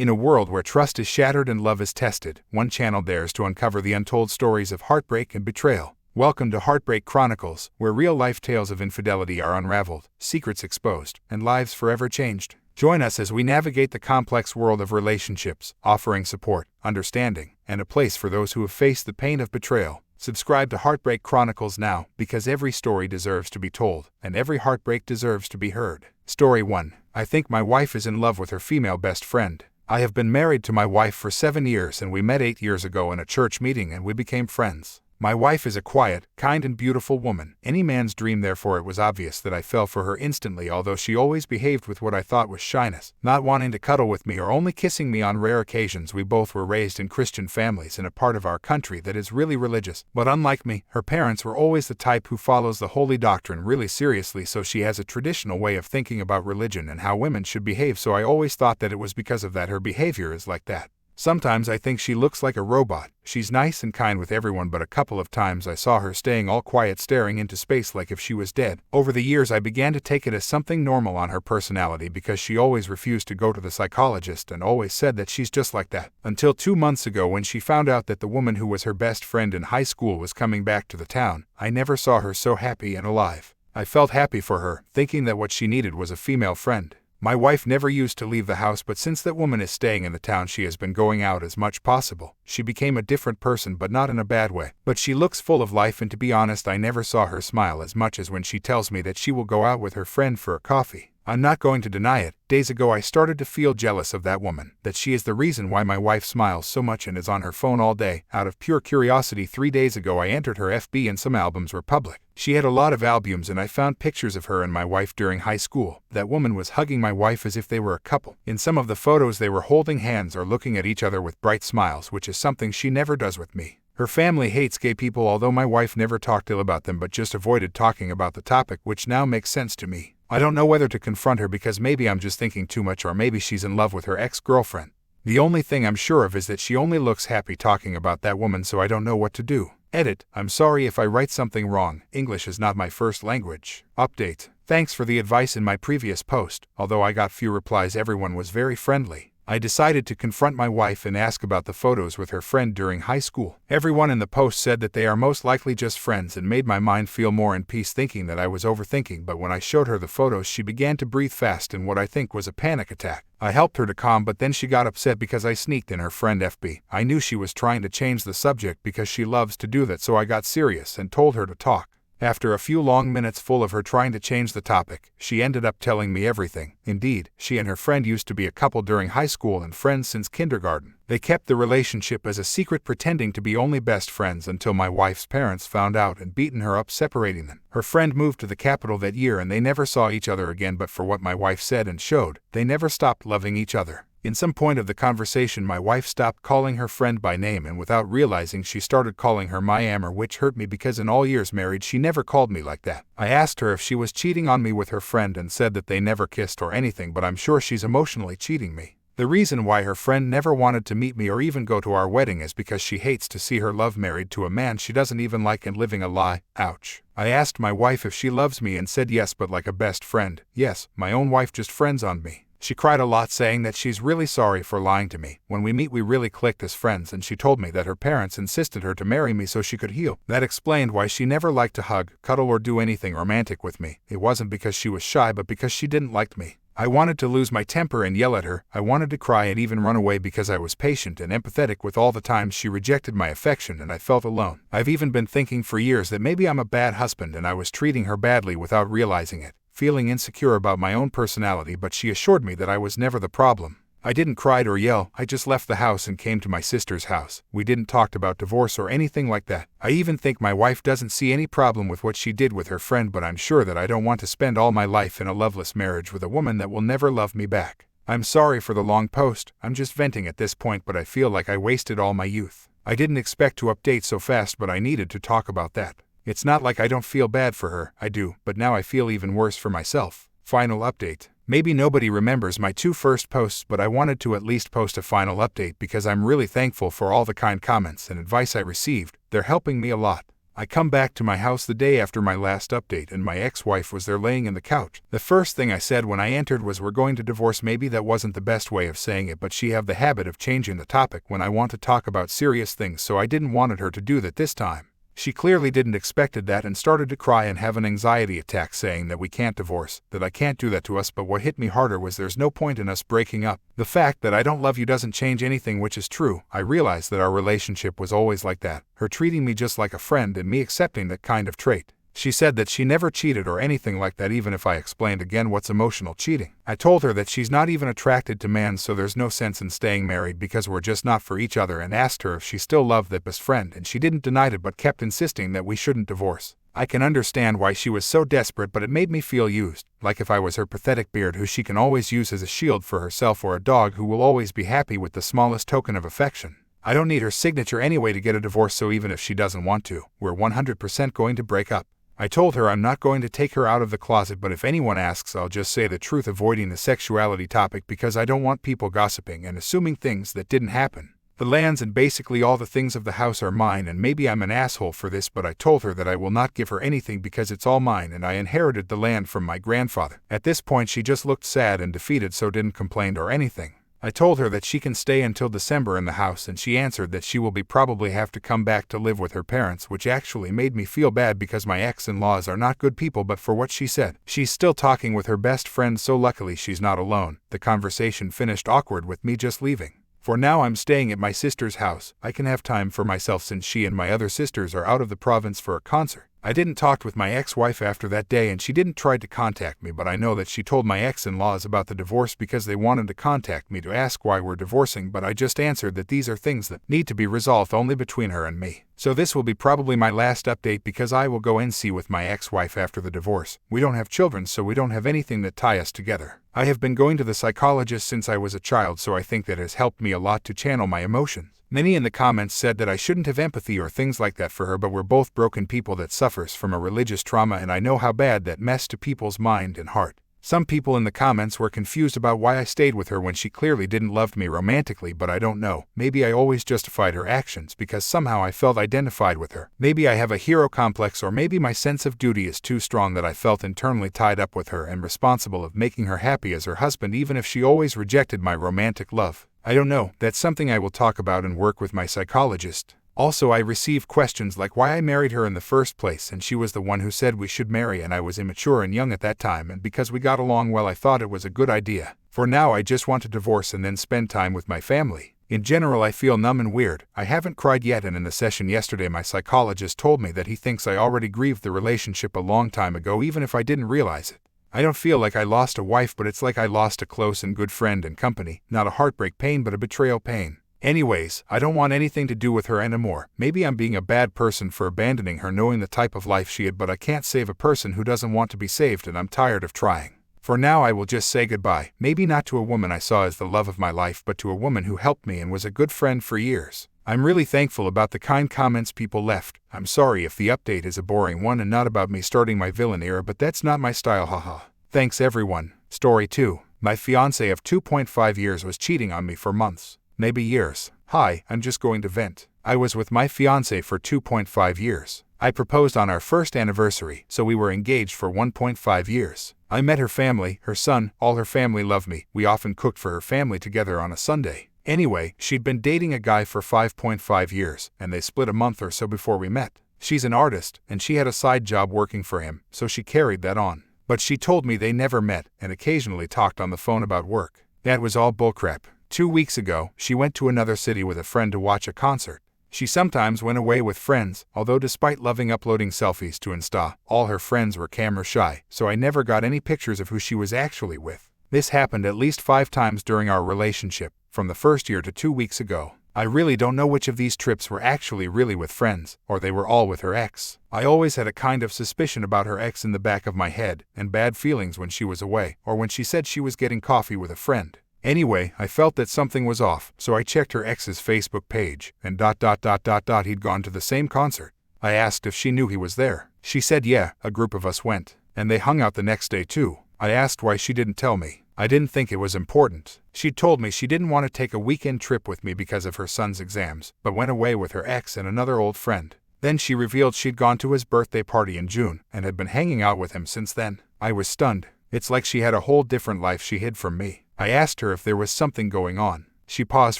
In a world where trust is shattered and love is tested, one channel dares to uncover the untold stories of heartbreak and betrayal. Welcome to Heartbreak Chronicles, where real-life tales of infidelity are unraveled, secrets exposed, and lives forever changed. Join us as we navigate the complex world of relationships, offering support, understanding, and a place for those who have faced the pain of betrayal. Subscribe to Heartbreak Chronicles now, because every story deserves to be told, and every heartbreak deserves to be heard. Story 1. I think my wife is in love with her female best friend. I have been married to my wife for 7 years, and we met 8 years ago in a church meeting and we became friends. My wife is a quiet, kind and beautiful woman. Any man's dream, therefore it was obvious that I fell for her instantly, although she always behaved with what I thought was shyness, not wanting to cuddle with me or only kissing me on rare occasions. We both were raised in Christian families in a part of our country that is really religious, but unlike me, her parents were always the type who follows the holy doctrine really seriously, so she has a traditional way of thinking about religion and how women should behave, so I always thought that it was because of that her behavior is like that. Sometimes I think she looks like a robot. She's nice and kind with everyone, but a couple of times I saw her staying all quiet, staring into space like if she was dead. Over the years I began to take it as something normal on her personality, because she always refused to go to the psychologist and always said that she's just like that. Until 2 months ago, when she found out that the woman who was her best friend in high school was coming back to the town. I never saw her so happy and alive. I felt happy for her, thinking that what she needed was a female friend. My wife never used to leave the house, but since that woman is staying in the town, she has been going out as much possible. She became a different person, but not in a bad way. But she looks full of life, and to be honest, I never saw her smile as much as when she tells me that she will go out with her friend for a coffee. I'm not going to deny it. Days ago I started to feel jealous of that woman, that she is the reason why my wife smiles so much and is on her phone all day. Out of pure curiosity, 3 days ago I entered her FB and some albums were public. She had a lot of albums and I found pictures of her and my wife during high school. That woman was hugging my wife as if they were a couple. In some of the photos they were holding hands or looking at each other with bright smiles, which is something she never does with me. Her family hates gay people, although my wife never talked ill about them but just avoided talking about the topic, which now makes sense to me. I don't know whether to confront her because maybe I'm just thinking too much, or maybe she's in love with her ex-girlfriend. The only thing I'm sure of is that she only looks happy talking about that woman, so I don't know what to do. Edit. I'm sorry if I write something wrong. English is not my first language. Update. Thanks for the advice in my previous post. Although I got few replies, everyone was very friendly. I decided to confront my wife and ask about the photos with her friend during high school. Everyone in the post said that they are most likely just friends, and made my mind feel more in peace, thinking that I was overthinking. But when I showed her the photos, she began to breathe fast in what I think was a panic attack. I helped her to calm, but then she got upset because I sneaked in her friend FB. I knew she was trying to change the subject because she loves to do that, so I got serious and told her to talk. After a few long minutes full of her trying to change the topic, she ended up telling me everything. Indeed, she and her friend used to be a couple during high school and friends since kindergarten. They kept the relationship as a secret, pretending to be only best friends, until my wife's parents found out and beaten her up, separating them. Her friend moved to the capital that year and they never saw each other again, but for what my wife said and showed, they never stopped loving each other. In some point of the conversation, my wife stopped calling her friend by name, and without realizing she started calling her my Amor, which hurt me because in all years married she never called me like that. I asked her if she was cheating on me with her friend and said that they never kissed or anything, but I'm sure she's emotionally cheating me. The reason why her friend never wanted to meet me or even go to our wedding is because she hates to see her love married to a man she doesn't even like and living a lie. Ouch. I asked my wife if she loves me and said yes, but like a best friend. Yes, my own wife just friends on me. She cried a lot, saying that she's really sorry for lying to me. When we meet, we really clicked as friends, and she told me that her parents insisted her to marry me so she could heal. That explained why she never liked to hug, cuddle or do anything romantic with me. It wasn't because she was shy, but because she didn't like me. I wanted to lose my temper and yell at her. I wanted to cry and even run away because I was patient and empathetic with all the times she rejected my affection and I felt alone. I've even been thinking for years that maybe I'm a bad husband and I was treating her badly without realizing it. Feeling insecure about my own personality, but she assured me that I was never the problem. I didn't cry or yell. I just left the house and came to my sister's house. We didn't talk about divorce or anything like that. I even think my wife doesn't see any problem with what she did with her friend, but I'm sure that I don't want to spend all my life in a loveless marriage with a woman that will never love me back. I'm sorry for the long post. I'm just venting at this point, but I feel like I wasted all my youth. I didn't expect to update so fast, but I needed to talk about that. It's not like I don't feel bad for her, I do, but now I feel even worse for myself. Final update. Maybe nobody remembers my 2 first posts, but I wanted to at least post a final update because I'm really thankful for all the kind comments and advice I received. They're helping me a lot. I come back to my house the day after my last update and my ex-wife was there laying in the couch. The first thing I said when I entered was, we're going to divorce. Maybe that wasn't the best way of saying it, but she have the habit of changing the topic when I want to talk about serious things, so I didn't want her to do that this time. She clearly didn't expected that and started to cry and have an anxiety attack saying that we can't divorce, that I can't do that to us. But what hit me harder was there's no point in us breaking up. The fact that I don't love you doesn't change anything, which is true. I realized that our relationship was always like that, her treating me just like a friend and me accepting that kind of trait. She said that she never cheated or anything like that, even if I explained again what's emotional cheating. I told her that she's not even attracted to men, so there's no sense in staying married because we're just not for each other, and asked her if she still loved that best friend, and she didn't deny it but kept insisting that we shouldn't divorce. I can understand why she was so desperate, but it made me feel used, like if I was her pathetic beard who she can always use as a shield for herself, or a dog who will always be happy with the smallest token of affection. I don't need her signature anyway to get a divorce, so even if she doesn't want to, we're 100% going to break up. I told her I'm not going to take her out of the closet, but if anyone asks, I'll just say the truth, avoiding the sexuality topic because I don't want people gossiping and assuming things that didn't happen. The lands and basically all the things of the house are mine, and maybe I'm an asshole for this, but I told her that I will not give her anything because it's all mine and I inherited the land from my grandfather. At this point she just looked sad and defeated, so didn't complain or anything. I told her that she can stay until December in the house, and she answered that she will probably have to come back to live with her parents, which actually made me feel bad because my ex-in-laws are not good people. But for what she said, she's still talking with her best friend, so luckily she's not alone. The conversation finished awkward with me just leaving. For now I'm staying at my sister's house. I can have time for myself since she and my other sisters are out of the province for a concert. I didn't talk with my ex-wife after that day, and she didn't try to contact me, but I know that she told my ex-in-laws about the divorce because they wanted to contact me to ask why we're divorcing, but I just answered that these are things that need to be resolved only between her and me. So this will be probably my last update because I will go NC with my ex-wife after the divorce. We don't have children, so we don't have anything that tie us together. I have been going to the psychologist since I was a child, so I think that has helped me a lot to channel my emotions. Many in the comments said that I shouldn't have empathy or things like that for her, but we're both broken people that suffers from a religious trauma, and I know how bad that messed to people's mind and heart. Some people in the comments were confused about why I stayed with her when she clearly didn't love me romantically, but I don't know. Maybe I always justified her actions because somehow I felt identified with her. Maybe I have a hero complex, or maybe my sense of duty is too strong that I felt internally tied up with her and responsible of making her happy as her husband, even if she always rejected my romantic love. I don't know. That's something I will talk about and work with my psychologist. Also, I receive questions like why I married her in the first place, and she was the one who said we should marry, and I was immature and young at that time, and because we got along well I thought it was a good idea. For now I just want to divorce and then spend time with my family. In general I feel numb and weird. I haven't cried yet, and in the session yesterday my psychologist told me that he thinks I already grieved the relationship a long time ago, even if I didn't realize it. I don't feel like I lost a wife, but it's like I lost a close and good friend and company. Not a heartbreak pain, but a betrayal pain. Anyways, I don't want anything to do with her anymore. Maybe I'm being a bad person for abandoning her knowing the type of life she had, but I can't save a person who doesn't want to be saved, and I'm tired of trying. For now I will just say goodbye, maybe not to a woman I saw as the love of my life, but to a woman who helped me and was a good friend for years. I'm really thankful about the kind comments people left. I'm sorry if the update is a boring one and not about me starting my villain era, but that's not my style, haha. Thanks everyone. Story 2. My fiance of 2.5 years was cheating on me for months. Maybe years. Hi, I'm just going to vent. I was with my fiance for 2.5 years. I proposed on our first anniversary, so we were engaged for 1.5 years. I met her family, her son, all her family loved me. We often cooked for her family together on a Sunday. Anyway, she'd been dating a guy for 5.5 years, and they split a month or so before we met. She's an artist, and she had a side job working for him, so she carried that on. But she told me they never met, and occasionally talked on the phone about work. That was all bullcrap. 2 weeks ago, she went to another city with a friend to watch a concert. She sometimes went away with friends, although despite loving uploading selfies to Insta, all her friends were camera shy, so I never got any pictures of who she was actually with. This happened at least 5 times during our relationship, from the first year to 2 weeks ago. I really don't know which of these trips were actually really with friends, or they were all with her ex. I always had a kind of suspicion about her ex in the back of my head, and bad feelings when she was away, or when she said she was getting coffee with a friend. Anyway, I felt that something was off, so I checked her ex's Facebook page, and he'd gone to the same concert. I asked if she knew he was there. She said yeah, a group of us went, and they hung out the next day too. I asked why she didn't tell me. I didn't think it was important. She told me she didn't want to take a weekend trip with me because of her son's exams, but went away with her ex and another old friend. Then she revealed she'd gone to his birthday party in June and had been hanging out with him since then. I was stunned. It's like she had a whole different life she hid from me. I asked her if there was something going on. She paused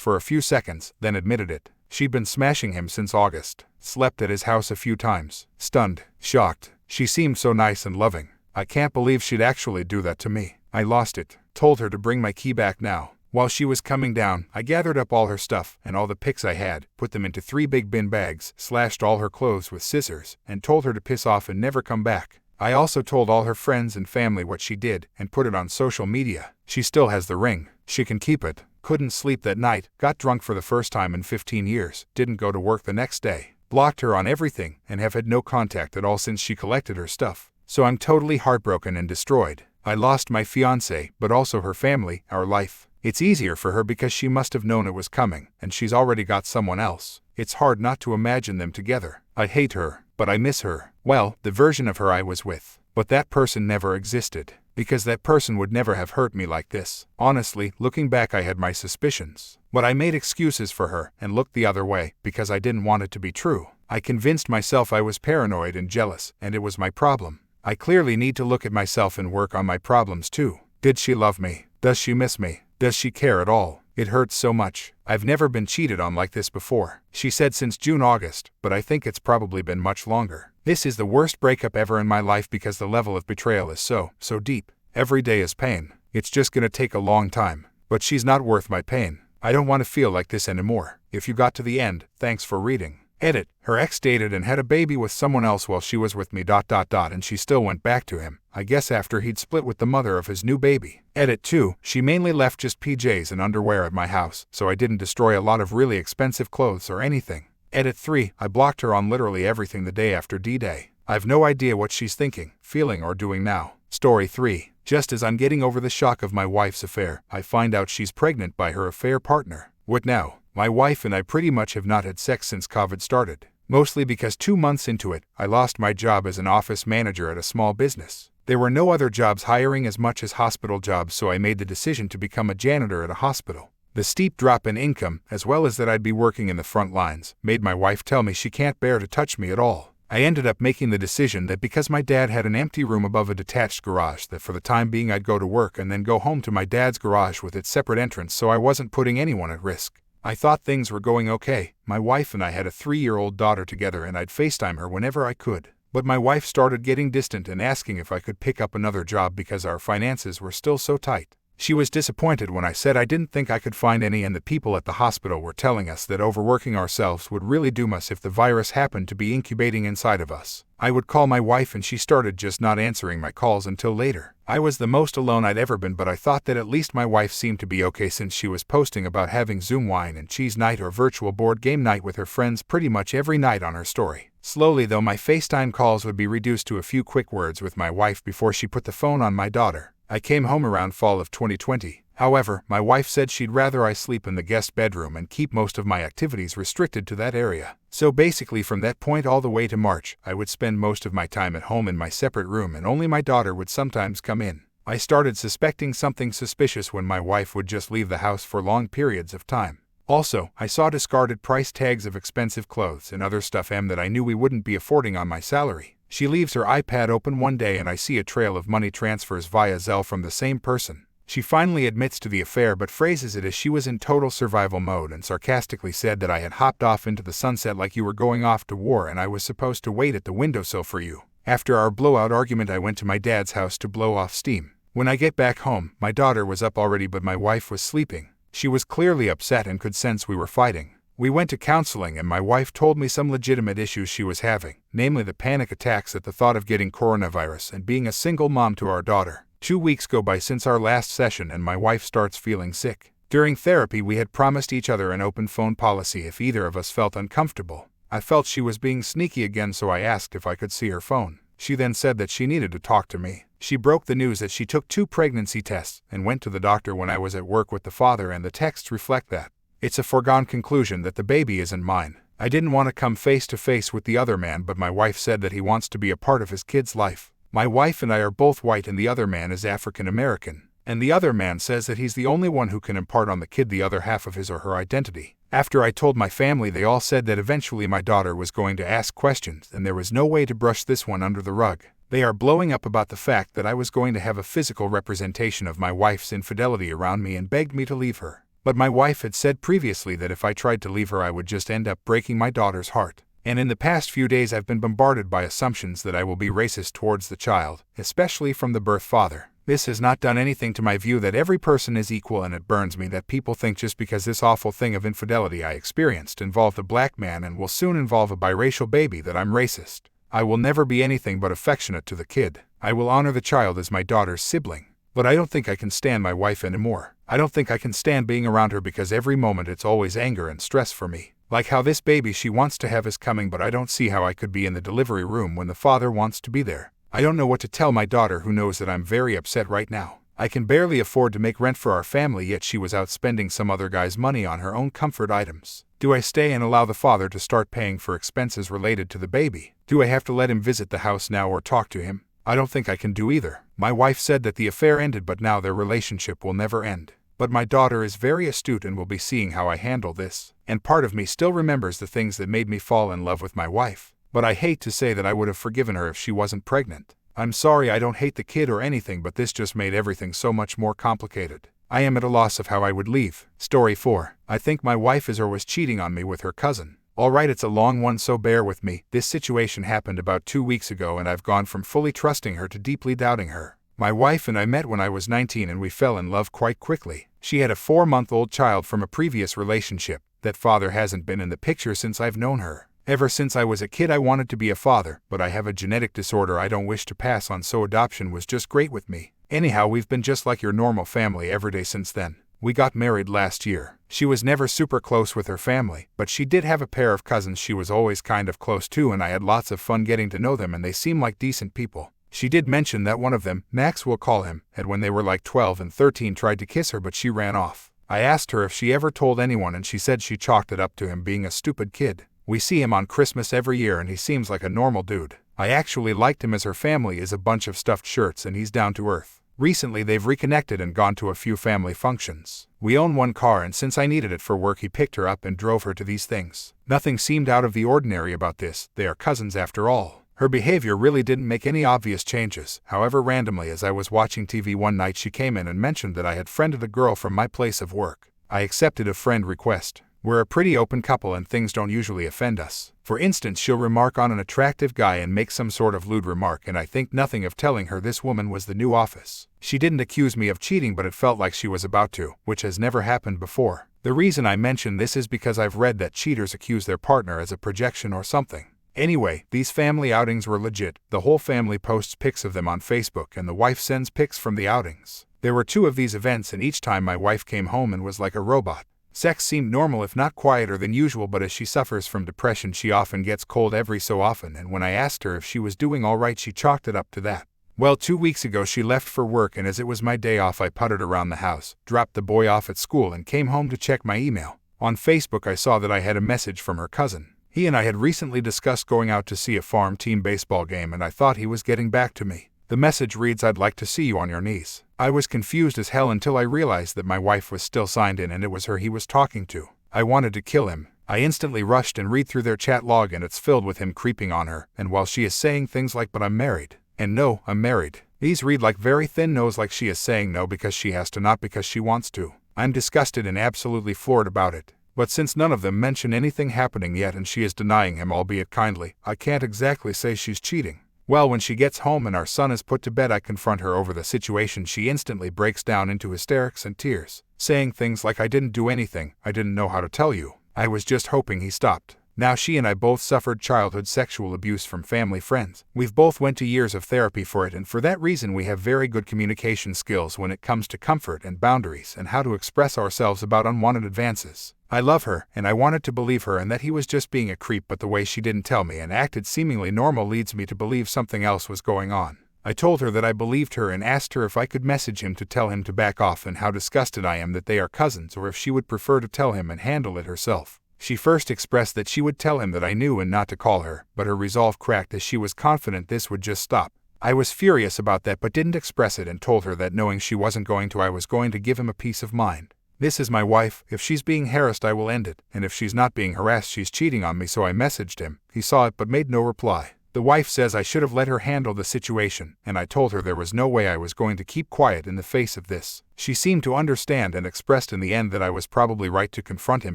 for a few seconds, then admitted it. She'd been smashing him since August. Slept at his house a few times. Stunned. Shocked. She seemed so nice and loving. I can't believe she'd actually do that to me. I lost it. Told her to bring my key back now. While she was coming down, I gathered up all her stuff and all the pics I had, put them into 3 big bin bags, slashed all her clothes with scissors, and told her to piss off and never come back. I also told all her friends and family what she did and put it on social media. She still has the ring. She can keep it. Couldn't sleep that night, got drunk for the first time in 15 years, didn't go to work the next day, blocked her on everything, and have had no contact at all since she collected her stuff. So I'm totally heartbroken and destroyed. I lost my fiance, but also her family, our life. It's easier for her because she must have known it was coming, and she's already got someone else. It's hard not to imagine them together. I hate her, but I miss her. Well, the version of her I was with. But that person never existed, because that person would never have hurt me like this. Honestly, looking back, I had my suspicions. But I made excuses for her and looked the other way because I didn't want it to be true. I convinced myself I was paranoid and jealous, and it was my problem. I clearly need to look at myself and work on my problems too. Did she love me? Does she miss me? Does she care at all? It hurts so much. I've never been cheated on like this before. She said since June-August, but I think it's probably been much longer. This is the worst breakup ever in my life because the level of betrayal is so deep. Every day is pain. It's just gonna take a long time. But she's not worth my pain. I don't want to feel like this anymore. If you got to the end, thanks for reading. Edit. Her ex dated and had a baby with someone else while she was with me ... and she still went back to him, I guess after he'd split with the mother of his new baby. Edit 2. She mainly left just PJs and underwear at my house, so I didn't destroy a lot of really expensive clothes or anything. Edit 3. I blocked her on literally everything the day after D-Day. I've no idea what she's thinking, feeling, or doing now. Story 3. Just as I'm getting over the shock of my wife's affair, I find out she's pregnant by her affair partner. What now? My wife and I pretty much have not had sex since COVID started. Mostly because 2 months into it, I lost my job as an office manager at a small business. There were no other jobs hiring as much as hospital jobs, so I made the decision to become a janitor at a hospital. The steep drop in income, as well as that I'd be working in the front lines, made my wife tell me she can't bear to touch me at all. I ended up making the decision that because my dad had an empty room above a detached garage, that for the time being I'd go to work and then go home to my dad's garage with its separate entrance, so I wasn't putting anyone at risk. I thought things were going okay. My wife and I had a 3-year-old daughter together and I'd FaceTime her whenever I could. But my wife started getting distant and asking if I could pick up another job because our finances were still so tight. She was disappointed when I said I didn't think I could find any, and the people at the hospital were telling us that overworking ourselves would really doom us if the virus happened to be incubating inside of us. I would call my wife and she started just not answering my calls until later. I was the most alone I'd ever been, but I thought that at least my wife seemed to be okay since she was posting about having Zoom wine and cheese night or virtual board game night with her friends pretty much every night on her story. Slowly though, my FaceTime calls would be reduced to a few quick words with my wife before she put the phone on my daughter. I came home around fall of 2020. However, my wife said she'd rather I sleep in the guest bedroom and keep most of my activities restricted to that area. So basically from that point all the way to March, I would spend most of my time at home in my separate room and only my daughter would sometimes come in. I started suspecting something suspicious when my wife would just leave the house for long periods of time. Also, I saw discarded price tags of expensive clothes and other stuff that I knew we wouldn't be affording on my salary. She leaves her iPad open one day and I see a trail of money transfers via Zelle from the same person. She finally admits to the affair but phrases it as she was in total survival mode and sarcastically said that I had hopped off into the sunset like you were going off to war and I was supposed to wait at the windowsill for you. After our blowout argument, I went to my dad's house to blow off steam. When I get back home, my daughter was up already but my wife was sleeping. She was clearly upset and could sense we were fighting. We went to counseling and my wife told me some legitimate issues she was having, namely the panic attacks at the thought of getting coronavirus and being a single mom to our daughter. 2 weeks go by since our last session and my wife starts feeling sick. During therapy we had promised each other an open phone policy if either of us felt uncomfortable. I felt she was being sneaky again, so I asked if I could see her phone. She then said that she needed to talk to me. She broke the news that she took 2 pregnancy tests and went to the doctor when I was at work with the father, and the texts reflect that. It's a foregone conclusion that the baby isn't mine. I didn't want to come face to face with the other man, but my wife said that he wants to be a part of his kid's life. My wife and I are both white and the other man is African American. And the other man says that he's the only one who can impart on the kid the other half of his or her identity. After I told my family, they all said that eventually my daughter was going to ask questions and there was no way to brush this one under the rug. They are blowing up about the fact that I was going to have a physical representation of my wife's infidelity around me and begged me to leave her. But my wife had said previously that if I tried to leave her I would just end up breaking my daughter's heart. And in the past few days I've been bombarded by assumptions that I will be racist towards the child, especially from the birth father. This has not done anything to my view that every person is equal, and it burns me that people think just because this awful thing of infidelity I experienced involved a black man and will soon involve a biracial baby that I'm racist. I will never be anything but affectionate to the kid. I will honor the child as my daughter's sibling. But I don't think I can stand my wife anymore. I don't think I can stand being around her because every moment it's always anger and stress for me. Like how this baby she wants to have is coming, but I don't see how I could be in the delivery room when the father wants to be there. I don't know what to tell my daughter, who knows that I'm very upset right now. I can barely afford to make rent for our family, yet she was out spending some other guy's money on her own comfort items. Do I stay and allow the father to start paying for expenses related to the baby? Do I have to let him visit the house now or talk to him? I don't think I can do either. My wife said that the affair ended, but now their relationship will never end. But my daughter is very astute and will be seeing how I handle this. And part of me still remembers the things that made me fall in love with my wife. But I hate to say that I would have forgiven her if she wasn't pregnant. I'm sorry, I don't hate the kid or anything, but this just made everything so much more complicated. I am at a loss of how I would leave. Story 4. I think my wife is or was cheating on me with her cousin. Alright, it's a long one, so bear with me. This situation happened about 2 weeks ago and I've gone from fully trusting her to deeply doubting her. My wife and I met when I was 19 and we fell in love quite quickly. She had a 4-month-old child from a previous relationship. That father hasn't been in the picture since I've known her. Ever since I was a kid I wanted to be a father, but I have a genetic disorder I don't wish to pass on, so adoption was just great with me. Anyhow, we've been just like your normal family every day since then. We got married last year. She was never super close with her family, but she did have a pair of cousins she was always kind of close to, and I had lots of fun getting to know them and they seem like decent people. She did mention that one of them, Max we'll call him, had when they were like 12 and 13 tried to kiss her but she ran off. I asked her if she ever told anyone and she said she chalked it up to him being a stupid kid. We see him on Christmas every year and he seems like a normal dude. I actually liked him as her family is a bunch of stuffed shirts and he's down to earth. Recently they've reconnected and gone to a few family functions. We own one car and since I needed it for work he picked her up and drove her to these things. Nothing seemed out of the ordinary about this, they are cousins after all. Her behavior really didn't make any obvious changes. However, randomly as I was watching TV one night she came in and mentioned that I had friended a girl from my place of work. I accepted a friend request. We're a pretty open couple and things don't usually offend us. For instance, she'll remark on an attractive guy and make some sort of lewd remark and I think nothing of telling her this woman was the new Office. She didn't accuse me of cheating but it felt like she was about to, which has never happened before. The reason I mention this is because I've read that cheaters accuse their partner as a projection or something. Anyway, these family outings were legit. The whole family posts pics of them on Facebook and the wife sends pics from the outings. There were 2 of these events and each time my wife came home and was like a robot. Sex seemed normal if not quieter than usual, but as she suffers from depression she often gets cold every so often, and when I asked her if she was doing alright she chalked it up to that. Well, 2 weeks ago she left for work and as it was my day off I puttered around the house, dropped the boy off at school and came home to check my email. On Facebook I saw that I had a message from her cousin. He and I had recently discussed going out to see a farm team baseball game and I thought he was getting back to me. The message reads, "I'd like to see you on your knees." I was confused as hell until I realized that my wife was still signed in and it was her he was talking to. I wanted to kill him. I instantly rushed and read through their chat log and it's filled with him creeping on her, and while she is saying things like, "But I'm married," and "No, I'm married," these read like very thin no's, like she is saying no because she has to, not because she wants to. I'm disgusted and absolutely floored about it. But since none of them mention anything happening yet and she is denying him, albeit kindly, I can't exactly say she's cheating. Well, when she gets home and our son is put to bed I confront her over the situation. She instantly breaks down into hysterics and tears, saying things like, "I didn't do anything, I didn't know how to tell you. I was just hoping he stopped." Now she and I both suffered childhood sexual abuse from family friends. We've both went to years of therapy for it and for that reason we have very good communication skills when it comes to comfort and boundaries and how to express ourselves about unwanted advances. I love her and I wanted to believe her and that he was just being a creep, but the way she didn't tell me and acted seemingly normal leads me to believe something else was going on. I told her that I believed her and asked her if I could message him to tell him to back off and how disgusted I am that they are cousins, or if she would prefer to tell him and handle it herself. She first expressed that she would tell him that I knew and not to call her, but her resolve cracked as she was confident this would just stop. I was furious about that but didn't express it and told her that knowing she wasn't going to, I was going to give him a peace of mind. This is my wife. If she's being harassed, I will end it, and if she's not being harassed, she's cheating on me. So I messaged him. He saw it but made no reply. The wife says I should have let her handle the situation, and I told her there was no way I was going to keep quiet in the face of this. She seemed to understand and expressed in the end that I was probably right to confront him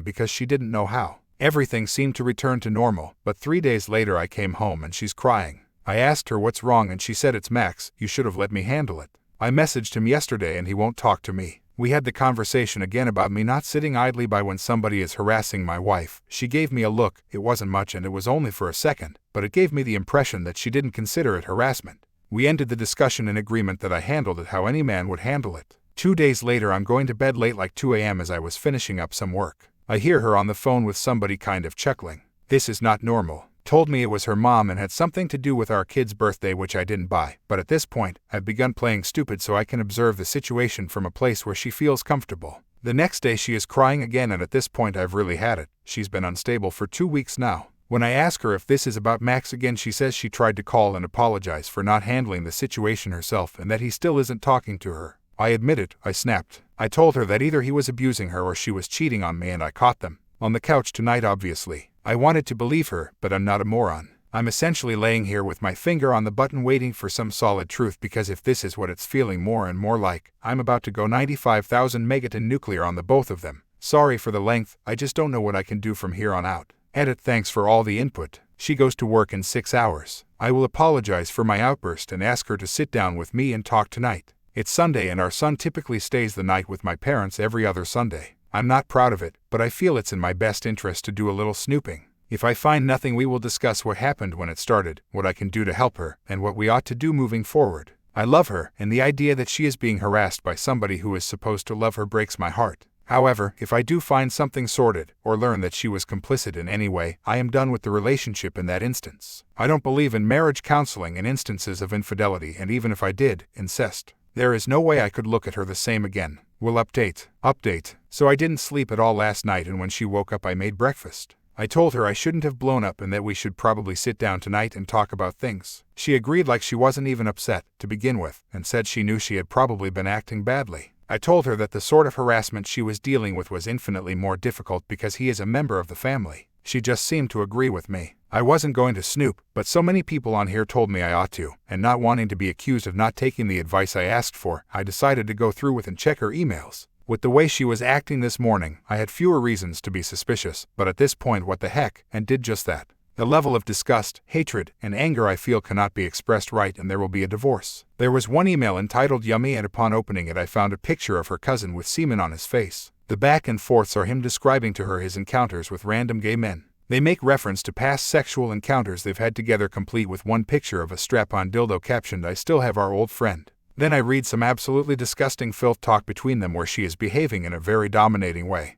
because she didn't know how. Everything seemed to return to normal, but 3 days later I came home and she's crying. I asked her what's wrong and she said, "It's Max, you should have let me handle it." I messaged him yesterday and he won't talk to me. We had the conversation again about me not sitting idly by when somebody is harassing my wife. She gave me a look. It wasn't much and it was only for a second, but it gave me the impression that she didn't consider it harassment. We ended the discussion in agreement that I handled it how any man would handle it. 2 days later I'm going to bed late, like 2 a.m. as I was finishing up some work. I hear her on the phone with somebody kind of chuckling. This is not normal. Told me it was her mom and had something to do with our kid's birthday, which I didn't buy. But at this point, I've begun playing stupid so I can observe the situation from a place where she feels comfortable. The next day she is crying again, and at this point I've really had it. She's been unstable for 2 weeks now. When I ask her if this is about Max again, she says she tried to call and apologize for not handling the situation herself and that he still isn't talking to her. I admit it, I snapped. I told her that either he was abusing her or she was cheating on me, and I caught them. On the couch tonight, obviously. I wanted to believe her, but I'm not a moron. I'm essentially laying here with my finger on the button waiting for some solid truth, because if this is what it's feeling more and more like, I'm about to go 95,000 megaton nuclear on the both of them. Sorry for the length, I just don't know what I can do from here on out. Edit. Thanks for all the input. She goes to work in 6 hours. I will apologize for my outburst and ask her to sit down with me and talk tonight. It's Sunday and our son typically stays the night with my parents every other Sunday. I'm not proud of it, but I feel it's in my best interest to do a little snooping. If I find nothing, we will discuss what happened when it started, what I can do to help her, and what we ought to do moving forward. I love her, and the idea that she is being harassed by somebody who is supposed to love her breaks my heart. However, if I do find something sordid, or learn that she was complicit in any way, I am done with the relationship in that instance. I don't believe in marriage counseling in instances of infidelity, and even if I did, incest. There is no way I could look at her the same again. Will update. So I didn't sleep at all last night, and when she woke up I made breakfast. I told her I shouldn't have blown up and that we should probably sit down tonight and talk about things. She agreed like she wasn't even upset, to begin with, and said she knew she had probably been acting badly. I told her that the sort of harassment she was dealing with was infinitely more difficult because he is a member of the family. She just seemed to agree with me. I wasn't going to snoop, but so many people on here told me I ought to, and not wanting to be accused of not taking the advice I asked for, I decided to go through with and check her emails. With the way she was acting this morning, I had fewer reasons to be suspicious, but at this point, what the heck, and did just that. The level of disgust, hatred, and anger I feel cannot be expressed right, and there will be a divorce. There was one email entitled Yummy, and upon opening it I found a picture of her cousin with semen on his face. The back and forths are him describing to her his encounters with random gay men. They make reference to past sexual encounters they've had together, complete with one picture of a strap-on dildo captioned, "I still have our old friend." Then I read some absolutely disgusting filth talk between them where she is behaving in a very dominating way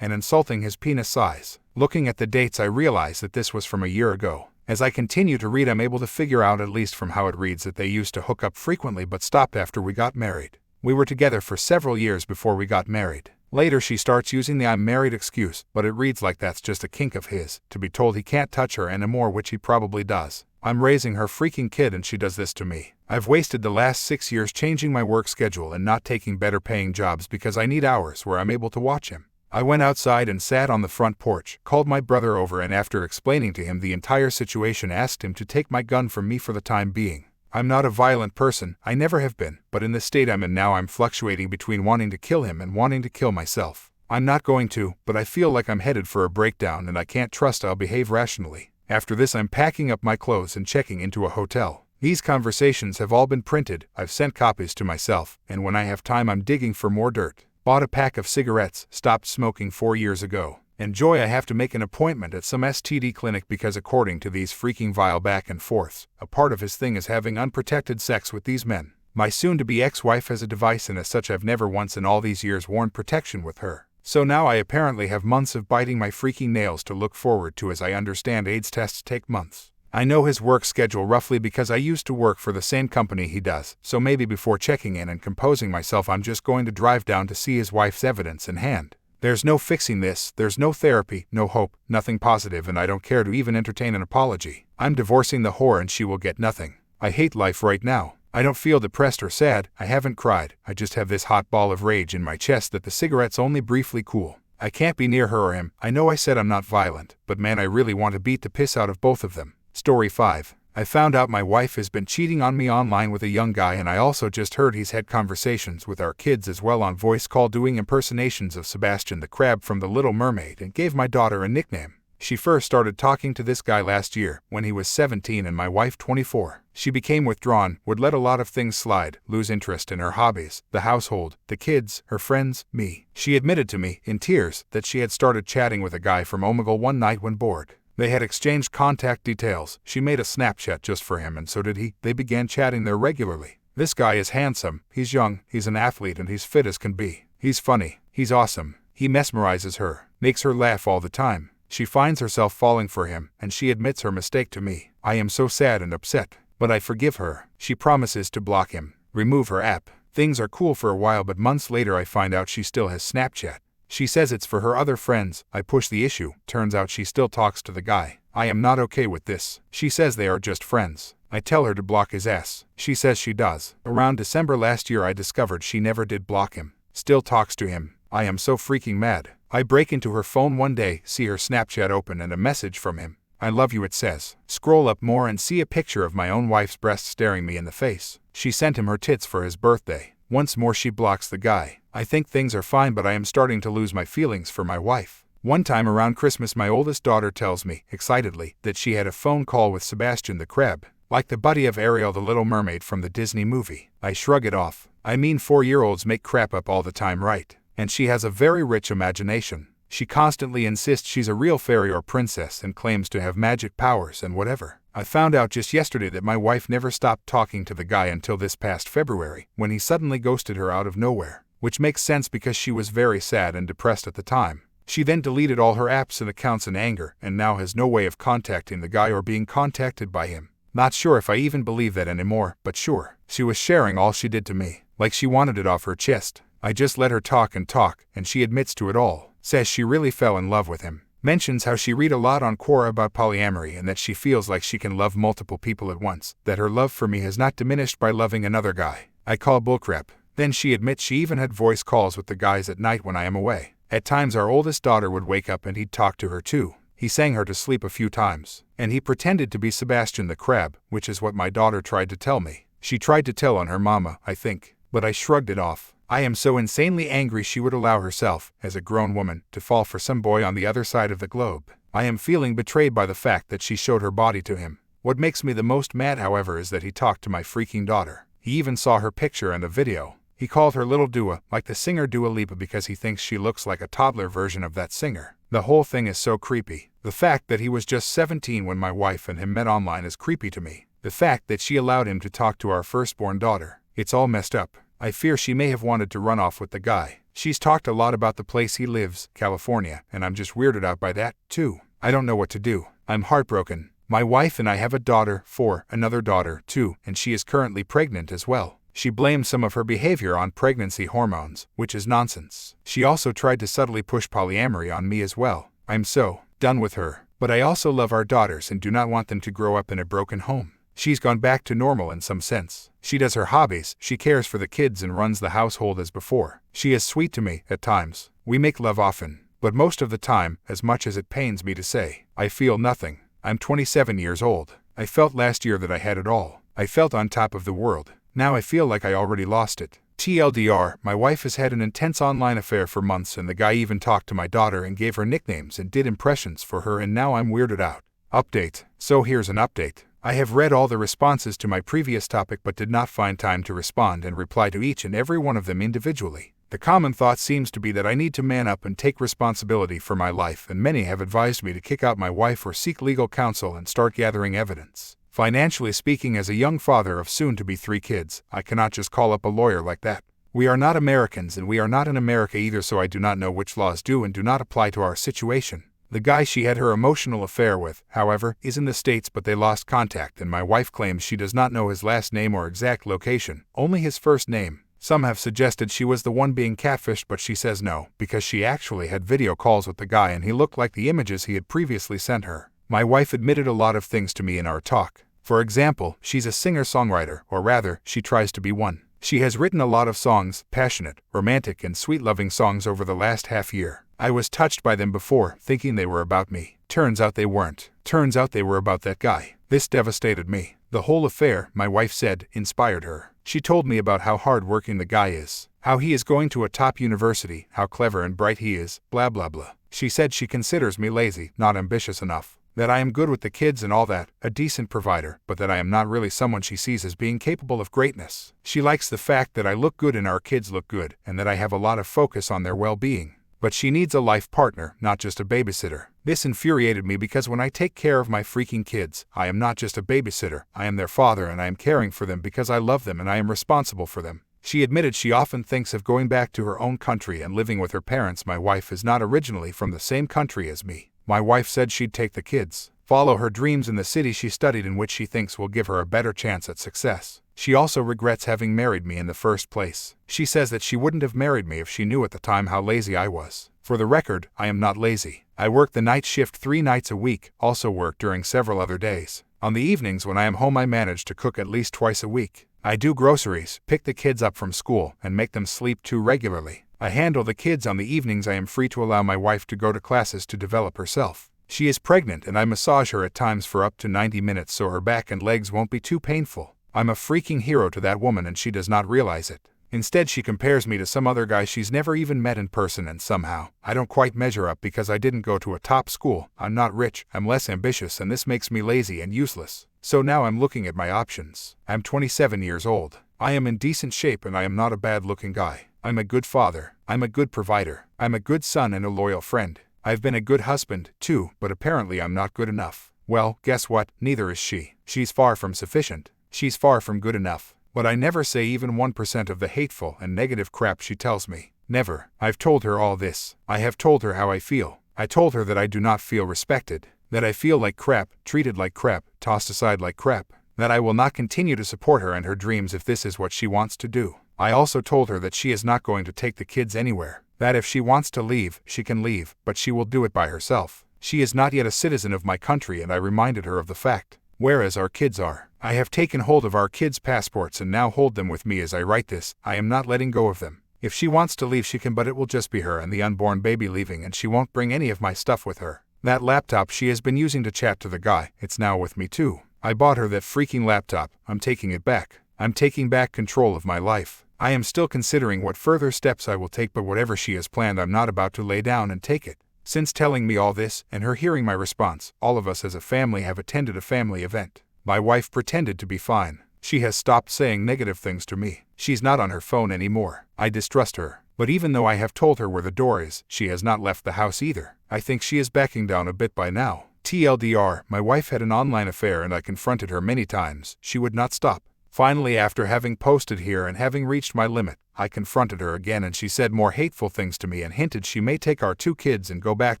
and insulting his penis size. Looking at the dates, I realize that this was from a year ago. As I continue to read, I'm able to figure out, at least from how it reads, that they used to hook up frequently but stopped after we got married. We were together for several years before we got married. Later she starts using the "I'm married" excuse, but it reads like that's just a kink of his, to be told he can't touch her anymore, which he probably does. I'm raising her freaking kid and she does this to me. I've wasted the last 6 years changing my work schedule and not taking better paying jobs because I need hours where I'm able to watch him. I went outside and sat on the front porch, called my brother over, and after explaining to him the entire situation, asked him to take my gun from me for the time being. I'm not a violent person, I never have been, but in the state I'm in now I'm fluctuating between wanting to kill him and wanting to kill myself. I'm not going to, but I feel like I'm headed for a breakdown and I can't trust I'll behave rationally. After this I'm packing up my clothes and checking into a hotel. These conversations have all been printed, I've sent copies to myself, and when I have time I'm digging for more dirt. Bought a pack of cigarettes, stopped smoking 4 years ago. Enjoy. I have to make an appointment at some STD clinic because according to these freaking vile back and forths, a part of his thing is having unprotected sex with these men. My soon-to-be ex-wife has a device, and as such I've never once in all these years worn protection with her. So now I apparently have months of biting my freaking nails to look forward to. As I understand, AIDS tests take months. I know his work schedule roughly because I used to work for the same company he does, so maybe before checking in and composing myself I'm just going to drive down to see his wife's evidence in hand. There's no fixing this, there's no therapy, no hope, nothing positive, and I don't care to even entertain an apology. I'm divorcing the whore and she will get nothing. I hate life right now. I don't feel depressed or sad, I haven't cried, I just have this hot ball of rage in my chest that the cigarettes only briefly cool. I can't be near her or him. I know I said I'm not violent, but man, I really want to beat the piss out of both of them. Story 5. I found out my wife has been cheating on me online with a young guy, and I also just heard he's had conversations with our kids as well on voice call doing impersonations of Sebastian the Crab from The Little Mermaid, and gave my daughter a nickname. She first started talking to this guy last year, when he was 17 and my wife 24. She became withdrawn, would let a lot of things slide, lose interest in her hobbies, the household, the kids, her friends, me. She admitted to me, in tears, that she had started chatting with a guy from Omegle one night when bored. They had exchanged contact details. She made a Snapchat just for him and so did he. They began chatting there regularly. This guy is handsome, he's young, he's an athlete, and he's fit as can be. He's funny, he's awesome. He mesmerizes her, makes her laugh all the time. She finds herself falling for him, and she admits her mistake to me. I am so sad and upset, but I forgive her. She promises to block him, remove her app. Things are cool for a while, but months later I find out she still has Snapchat. She says it's for her other friends. I push the issue. Turns out she still talks to the guy. I am not okay with this. She says they are just friends. I tell her to block his ass. She says she does. Around December last year I discovered she never did block him. Still talks to him. I am so freaking mad. I break into her phone one day, see her Snapchat open and a message from him. I love you, it says. Scroll up more and see a picture of my own wife's breast staring me in the face. She sent him her tits for his birthday. Once more she blocks the guy. I think things are fine, but I am starting to lose my feelings for my wife. One time around Christmas my oldest daughter tells me, excitedly, that she had a phone call with Sebastian the Crab, like the buddy of Ariel the Little Mermaid from the Disney movie. I shrug it off. I mean, 4-year-olds make crap up all the time, right? And she has a very rich imagination. She constantly insists she's a real fairy or princess and claims to have magic powers and whatever. I found out just yesterday that my wife never stopped talking to the guy until this past February, when he suddenly ghosted her out of nowhere, which makes sense because she was very sad and depressed at the time. She then deleted all her apps and accounts in anger and now has no way of contacting the guy or being contacted by him. Not sure if I even believe that anymore, but sure. She was sharing all she did to me, like she wanted it off her chest. I just let her talk, and she admits to it all. Says she really fell in love with him. Mentions how she read a lot on Quora about polyamory and that she feels like she can love multiple people at once. That her love for me has not diminished by loving another guy. I call bullcrap. Then she admits she even had voice calls with the guys at night when I am away. At times our oldest daughter would wake up and he'd talk to her too. He sang her to sleep a few times. And he pretended to be Sebastian the Crab, which is what my daughter tried to tell me. She tried to tell on her mama, I think. But I shrugged it off. I am so insanely angry she would allow herself, as a grown woman, to fall for some boy on the other side of the globe. I am feeling betrayed by the fact that she showed her body to him. What makes me the most mad, however, is that he talked to my freaking daughter. He even saw her picture and a video. He called her Little Dua, like the singer Dua Lipa, because he thinks she looks like a toddler version of that singer. The whole thing is so creepy. The fact that he was just 17 when my wife and him met online is creepy to me. The fact that she allowed him to talk to our firstborn daughter. It's all messed up. I fear she may have wanted to run off with the guy. She's talked a lot about the place he lives, California, and I'm just weirded out by that, too. I don't know what to do. I'm heartbroken. My wife and I have a daughter, 4, another daughter, 2, and she is currently pregnant as well. She blames some of her behavior on pregnancy hormones, which is nonsense. She also tried to subtly push polyamory on me as well. I'm so done with her. But I also love our daughters and do not want them to grow up in a broken home. She's gone back to normal in some sense. She does her hobbies, she cares for the kids and runs the household as before. She is sweet to me, at times. We make love often. But most of the time, as much as it pains me to say, I feel nothing. I'm 27 years old. I felt last year that I had it all. I felt on top of the world. Now I feel like I already lost it. TLDR, my wife has had an intense online affair for months and the guy even talked to my daughter and gave her nicknames and did impressions for her, and now I'm weirded out. Update. So here's an update. I have read all the responses to my previous topic but did not find time to respond and reply to each and every one of them individually. The common thought seems to be that I need to man up and take responsibility for my life, and many have advised me to kick out my wife or seek legal counsel and start gathering evidence. Financially speaking, as a young father of soon-to-be 3 kids, I cannot just call up a lawyer like that. We are not Americans and we are not in America either, so I do not know which laws do and do not apply to our situation. The guy she had her emotional affair with, however, is in the States, but they lost contact and my wife claims she does not know his last name or exact location, only his first name. Some have suggested she was the one being catfished, but she says no, because she actually had video calls with the guy and he looked like the images he had previously sent her. My wife admitted a lot of things to me in our talk. For example, she's a singer-songwriter, or rather, she tries to be one. She has written a lot of songs, passionate, romantic and sweet-loving songs over the last half year. I was touched by them before, thinking they were about me. Turns out they weren't. Turns out they were about that guy. This devastated me. The whole affair, my wife said, inspired her. She told me about how hard-working the guy is, how he is going to a top university, how clever and bright he is, blah blah blah. She said she considers me lazy, not ambitious enough, that I am good with the kids and all that, a decent provider, but that I am not really someone she sees as being capable of greatness. She likes the fact that I look good and our kids look good, and that I have a lot of focus on their well-being. But she needs a life partner, not just a babysitter. This infuriated me because when I take care of my freaking kids, I am not just a babysitter, I am their father and I am caring for them because I love them and I am responsible for them. She admitted she often thinks of going back to her own country and living with her parents. My wife is not originally from the same country as me. My wife said she'd take the kids, follow her dreams in the city she studied in, which she thinks will give her a better chance at success. She also regrets having married me in the first place. She says that she wouldn't have married me if she knew at the time how lazy I was. For the record, I am not lazy. I work the night shift 3 nights a week, also work during several other days. On the evenings when I am home I manage to cook at least twice a week. I do groceries, pick the kids up from school, and make them sleep too regularly. I handle the kids on the evenings. I am free to allow my wife to go to classes to develop herself. She is pregnant and I massage her at times for up to 90 minutes so her back and legs won't be too painful. I'm a freaking hero to that woman and she does not realize it. Instead she compares me to some other guy she's never even met in person, and somehow, I don't quite measure up because I didn't go to a top school, I'm not rich, I'm less ambitious, and this makes me lazy and useless. So now I'm looking at my options. I'm 27 years old. I am in decent shape and I am not a bad-looking guy. I'm a good father. I'm a good provider. I'm a good son and a loyal friend. I've been a good husband, too, but apparently I'm not good enough. Well, guess what? Neither is she. She's far from sufficient. She's far from good enough. But I never say even 1% of the hateful and negative crap she tells me. Never. I've told her all this. I have told her how I feel. I told her that I do not feel respected, that I feel like crap, treated like crap, tossed aside like crap, that I will not continue to support her and her dreams if this is what she wants to do. I also told her that she is not going to take the kids anywhere, that if she wants to leave, she can leave, but she will do it by herself. She is not yet a citizen of my country and I reminded her of the fact. Whereas our kids are. I have taken hold of our kids' passports and now hold them with me as I write this. I am not letting go of them. If she wants to leave she can, but it will just be her and the unborn baby leaving, and she won't bring any of my stuff with her. That laptop she has been using to chat to the guy, it's now with me too. I bought her that freaking laptop. I'm taking it back. I'm taking back control of my life. I am still considering what further steps I will take, but whatever she has planned I'm not about to lay down and take it. Since telling me all this, and her hearing my response, all of us as a family have attended a family event. My wife pretended to be fine. She has stopped saying negative things to me. She's not on her phone anymore. I distrust her. But even though I have told her where the door is, she has not left the house either. I think she is backing down a bit by now. TLDR, my wife had an online affair and I confronted her many times. She would not stop. Finally, after having posted here and having reached my limit, I confronted her again and she said more hateful things to me and hinted she may take our 2 kids and go back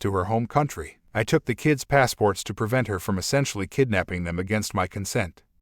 to her home country. I took the kids' passports to prevent her from essentially kidnapping them against my consent.